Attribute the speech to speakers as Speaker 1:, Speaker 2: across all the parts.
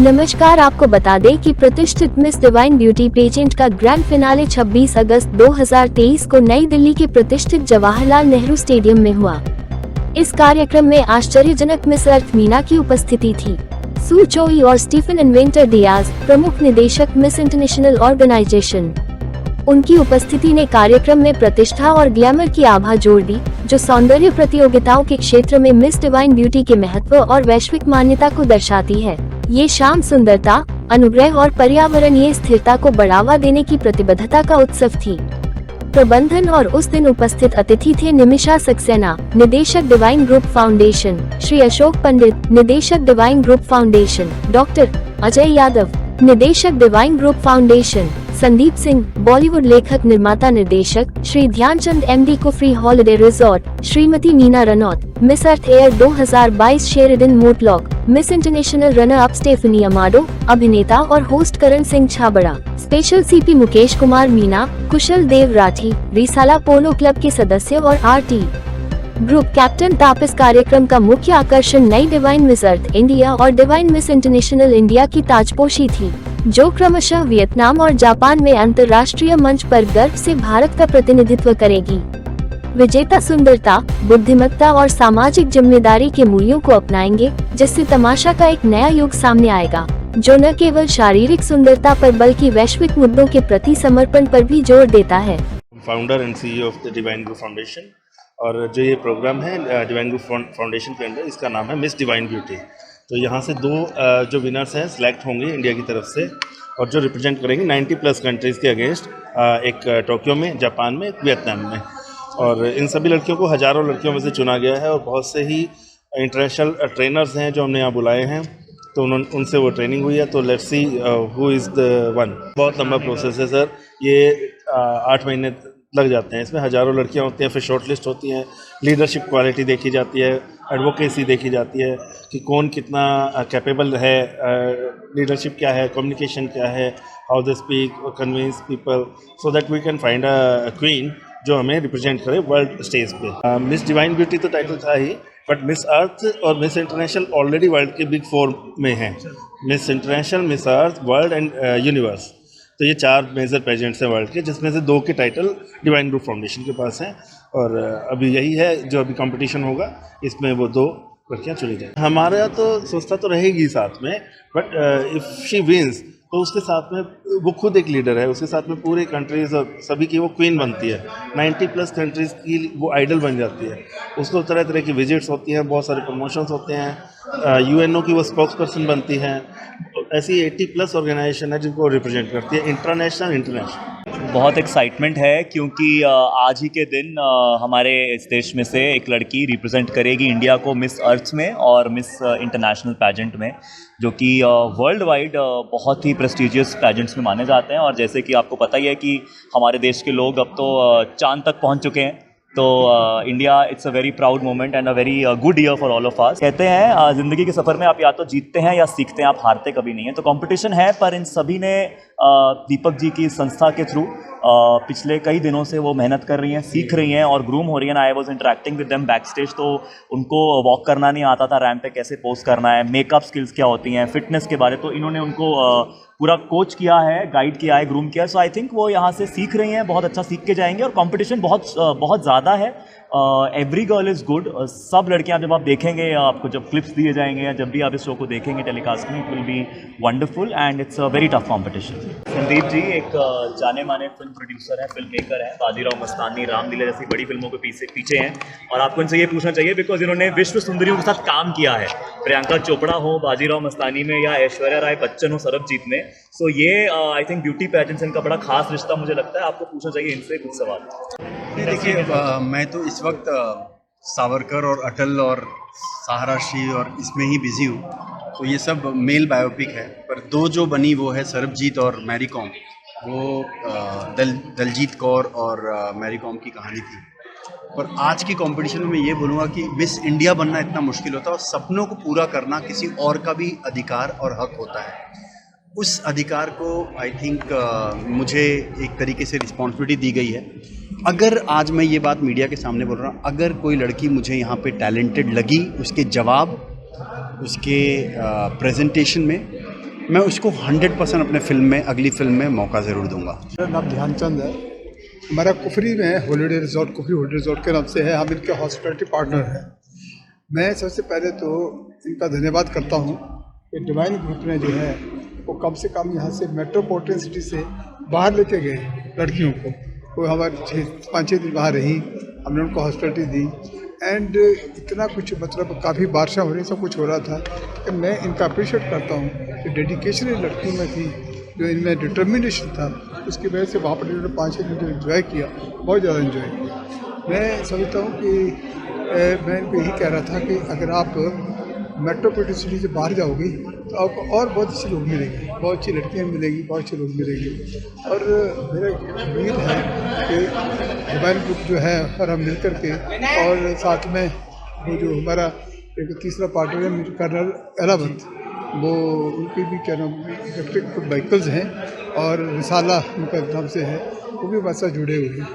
Speaker 1: नमस्कार, आपको बता दें कि प्रतिष्ठित मिस डिवाइन ब्यूटी पेजेंट का ग्रैंड फिनाले 26 अगस्त 2023 को नई दिल्ली के प्रतिष्ठित जवाहरलाल नेहरू स्टेडियम में हुआ। इस कार्यक्रम में आश्चर्यजनक मिस अर्थ मीना की उपस्थिति थी। सू चोई और स्टीफन इन्वेंटर डियाज, प्रमुख निदेशक मिस इंटरनेशनल ऑर्गेनाइजेशन, उनकी उपस्थिति ने कार्यक्रम में प्रतिष्ठा और ग्लैमर की आभा जोड़ दी, जो सौंदर्य प्रतियोगिताओं के क्षेत्र में मिस डिवाइन ब्यूटी के महत्व और वैश्विक मान्यता को दर्शाती है। ये शाम सुंदरता, अनुग्रह और पर्यावरणीय स्थिरता को बढ़ावा देने की प्रतिबद्धता का उत्सव थी। प्रबंधन और उस दिन उपस्थित अतिथि थे निमिषा सक्सेना, निदेशक divine group foundation, Shri Ashok Pandit, निदेशक divine group foundation, doctor Ajay Yadav, निदेशक divine group foundation, Sandeep Singh, Bollywood लेखक निर्माता निर्देशक, Shri Dhyanchand MD Kufri holiday resort, Shrimati Meena Ranaut, Miss Earth Air 2022 Sheridan Mortlock, Miss International runner up Stephanie Amado, अभिनेता और host Karan Singh Chhabra, special CP Mukesh Kumar Meena, Kushal Dev Rathi, Risala polo club के सदस्य और आरटी ग्रुप कैप्टन तापस। कार्यक्रम का मुख्य आकर्षण नई डिवाइन मिस अर्थ इंडिया और डिवाइन मिस इंटरनेशनल इंडिया की ताजपोशी थी, जो क्रमशः वियतनाम और जापान में अंतर्राष्ट्रीय मंच पर गर्व से भारत का प्रतिनिधित्व करेगी। विजेता सुंदरता, बुद्धिमत्ता और सामाजिक जिम्मेदारी के मूल्यों को अपनाएंगे, जिससे तमाशा का एक नया युग सामने आएगा, जो न केवल शारीरिक सुंदरता पर बल्कि वैश्विक मुद्दों के प्रति समर्पण पर भी जोर देता है।
Speaker 2: Founder and CEO of the divine group foundation, और जो ये प्रोग्राम है डिवाइन ग्रुप फाउंडेशन के अंदर, इसका नाम है मिस डिवाइन ब्यूटी। तो यहाँ से दो जो विनर्स हैं सिलेक्ट होंगे इंडिया की तरफ से, और जो रिप्रेजेंट करेंगे 90+ कंट्रीज़ के अगेंस्ट, एक टोक्यो में, जापान में, एक वियतनाम में। और इन सभी लड़कियों को हज़ारों लड़कियों में से चुना गया है, और बहुत से ही इंटरनेशनल ट्रेनर्स हैं जो हमने यहाँ बुलाए हैं, तो उनसे वो ट्रेनिंग हुई है। तो let's see who is the one. बहुत लंबा प्रोसेस है सर, ये 8 महीने लग जाते हैं। इसमें हज़ारों लड़कियां होती हैं, फिर शॉर्ट लिस्ट होती हैं, लीडरशिप क्वालिटी देखी जाती है, एडवोकेसी देखी जाती है कि कौन कितना कैपेबल है, लीडरशिप क्या है, कम्युनिकेशन क्या है, how they speak, convince people, so that we can find a queen जो हमें रिप्रेजेंट करे वर्ल्ड स्टेज पे। मिस डिवाइन ब्यूटी तो टाइटल था ही, बट मिस अर्थ और मिस इंटरनेशनल ऑलरेडी वर्ल्ड के बिग 4 में हैं। Miss international, miss earth, world and universe. तो ये 4 मेजर पेजेंट्स हैं वर्ल्ड के, जिसमें से 2 के टाइटल डिवाइन ग्रुप फाउंडेशन के पास हैं। और अभी यही है जो अभी कंपटीशन होगा, इसमें वो 2 लड़कियाँ चुनी जाए। हमारा तो सोचता तो रहेगी साथ में, बट इफ़ शी विंस तो उसके साथ में वो खुद एक लीडर है, उसके साथ में पूरे कंट्रीज़ और सभी की वो क्वीन बनती है। 90+ कंट्रीज़ की वो आइडल बन जाती है। उसको तरह तरह की विजिट्स होती हैं, बहुत सारे प्रमोशंस होते हैं, यूएनओ की वो स्पोक्स पर्सन बनती हैं। ऐसी 80+ ऑर्गेनाइजेशन है जिनको रिप्रेजेंट करती है, इंटरनेशनल।
Speaker 3: बहुत एक्साइटमेंट है क्योंकि आज ही के दिन हमारे इस देश में से एक लड़की रिप्रेजेंट करेगी इंडिया को मिस अर्थ में और मिस इंटरनेशनल पैजेंट में, जो कि वर्ल्ड वाइड बहुत ही प्रेस्टिजियस पैजेंट्स में माने जाते हैं। और जैसे कि आपको पता ही है कि हमारे देश के लोग अब तो चांद तक पहुंच चुके हैं, तो India it's a very proud moment and a very good year for all of us. कहते हैं ज़िंदगी के सफ़र में आप या तो जीतते हैं या सीखते हैं, आप हारते कभी नहीं हैं। तो कंपटीशन है, पर इन सभी ने दीपक जी की संस्था के थ्रू पिछले कई दिनों से वो मेहनत कर रही हैं, सीख रही हैं और ग्रूम हो रही हैं। I was interacting with them back stage, तो उनको वॉक करना नहीं आता था, रैंप पे कैसे पोज करना है, मेकअप स्किल्स क्या होती हैं, फिटनेस के बारे, तो इन्होंने उनको पूरा कोच किया है, गाइड किया है, ग्रूम किया है। सो आई थिंक वो यहाँ से सीख रही हैं, बहुत अच्छा सीख के जाएंगे। और कंपटीशन बहुत ज़्यादा है, एवरी गर्ल इज़ गुड। सब लड़कियाँ जब आप देखेंगे, आपको जब क्लिप्स दिए जाएंगे या जब भी आप इस शो को देखेंगे टेलीकास्ट में, it will be wonderful and it's a very tough competition. Sandeep ji एक जाने माने फिल्म प्रोड्यूसर हैं, फिल्म मेकर हैं, बाजीराव मस्तानी, रामलीला जैसी बड़ी फिल्मों के पीछे हैं, और आपको इनसे ये पूछना चाहिए बिकॉज इन्होंने विश्व सुंदरियों के साथ काम किया है। प्रियंका चोपड़ा हो बाजीराव मस्तानी में, या ऐश्वर्या राय बच्चन हो सरबजीत में। सो ये आई थिंक ब्यूटी पैजेंट्स इनका बड़ा खास रिश्ता मुझे लगता है। आपको पूछना चाहिए इनसे कुछ सवाल।
Speaker 4: देखिए, मैं तो इस वक्त सावरकर और अटल और सहाराश्री और इसमें ही बिजी हूँ, तो ये सब मेल बायोपिक है। पर 2 जो बनी वो है सरबजीत और मैरी कॉम। वो दलजीत कौर और मैरी कॉम की कहानी थी। पर आज की कंपटीशन में मैं ये बोलूँगा कि मिस इंडिया बनना इतना मुश्किल होता है, और सपनों को पूरा करना किसी और का भी अधिकार और हक होता है। उस अधिकार को आई थिंक मुझे एक तरीके से रिस्पॉन्सिबिलिटी दी गई है। अगर आज मैं ये बात मीडिया के सामने बोल रहा हूँ, अगर कोई लड़की मुझे यहाँ पे टैलेंटेड लगी, उसके जवाब, उसके प्रेजेंटेशन में मैं उसको 100% अपने फिल्म में, अगली फिल्म में मौका ज़रूर दूंगा।
Speaker 5: मेरा नाम ध्यानचंद है। हमारा कुफरी में holiday resort, Kufri holiday resort के नाम से है। हम इनके हॉस्पिटलिटी पार्टनर हैं। मैं सबसे पहले तो इनका धन्यवाद करता हूँ कि डिवाइन ग्रुप ने जो है वो कम से कम यहाँ से मेट्रोपॉलिटन सिटी से बाहर लेके गए लड़कियों को। वो हमारे 5-6 दिन बाहर रही, हमने उनको हॉस्पिटलिटी दी एंड इतना कुछ, मतलब काफ़ी बारिशें हो रही, सब कुछ हो रहा था कि मैं इनका अप्रिशिएट करता हूँ कि डेडिकेशन इन लड़कियों में थी, जो इनमें डिटर्मिनेशन था, उसकी वजह से वहाँ पर इन्होंने 5-6 दिन जो इन्जॉय किया, बहुत ज़्यादा इन्जॉय किया। मैं समझता हूँ कि मैं इनको यही कह रहा था कि अगर आप मेट्रोपॉलिटन सिटी से बाहर जाओगे तो आपको और बहुत अच्छे लोग मिलेंगे, बहुत अच्छी लड़कियाँ मिलेंगी, बहुत अच्छे लोग मिलेंगे। और मेरा उम्मीद है कि डिवाइन ग्रुप जो है और हम मिल कर के, और साथ में वो जो हमारा एक तीसरा पार्टनर है कर्नल एलावंत, वो उनकी भी क्या नाम इलेक्ट्रिक व्हीकल्स हैं और रिसाला उनका नाम से है, वो भी हमारे साथ जुड़े हुए हैं।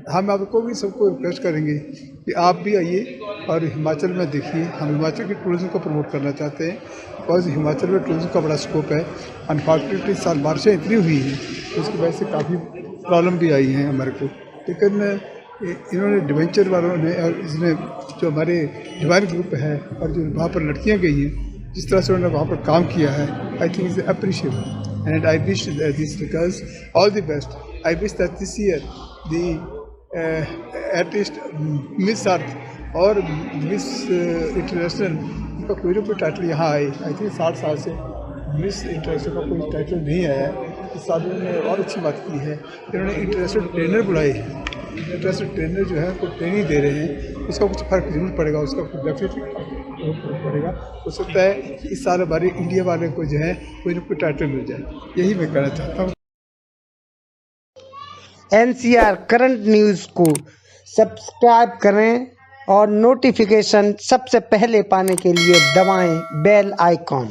Speaker 5: हम आपको भी सबको रिक्वेस्ट करेंगे कि आप भी आइए और हिमाचल में देखिए। हम हिमाचल के टूरिज़्म को प्रमोट करना चाहते हैं, बिकॉज हिमाचल में टूरिज़्म का बड़ा स्कोप है। अनफॉर्चुनेटली इस साल बारिशें इतनी हुई हैं तो उसकी वजह से काफ़ी प्रॉब्लम भी आई हैं हमारे को, लेकिन इन्होंने एडवेंचर वालों ने और इसने जो हमारे डिवाइन ग्रुप है और जो वहाँ पर लड़कियाँ गई हैं, जिस तरह से उन्होंने वहाँ पर काम किया है, I think is appreciable and I wish this girls all the best. I wish that this year the at least Miss अर्थ और मिस इंटरनेशनल का कोई ना कोई टाइटल यहाँ आए। आई थिंक 60 साल से मिस इंटरनेशनल का कोई टाइटल नहीं आया है। इस साल उन्होंने और अच्छी बात की है, इन्होंने इंटरनेशनल ट्रेनर बुलाए हैं। इंटरनेशनल ट्रेनर जो है उनको ट्रेनिंग दे रहे हैं, उसका कुछ फ़र्क जरूर पड़ेगा, उसका कुछ डेफिनेटली पड़ेगा। हो सकता है कि इस साल हमारे इंडिया वाले को जो है कोई ना कोई टाइटल मिल जाए, यही मैं कहना चाहता हूँ।
Speaker 6: NCR करंट न्यूज़ को सब्सक्राइब करें और नोटिफिकेशन सबसे पहले पाने के लिए दबाएं बेल आइकॉन।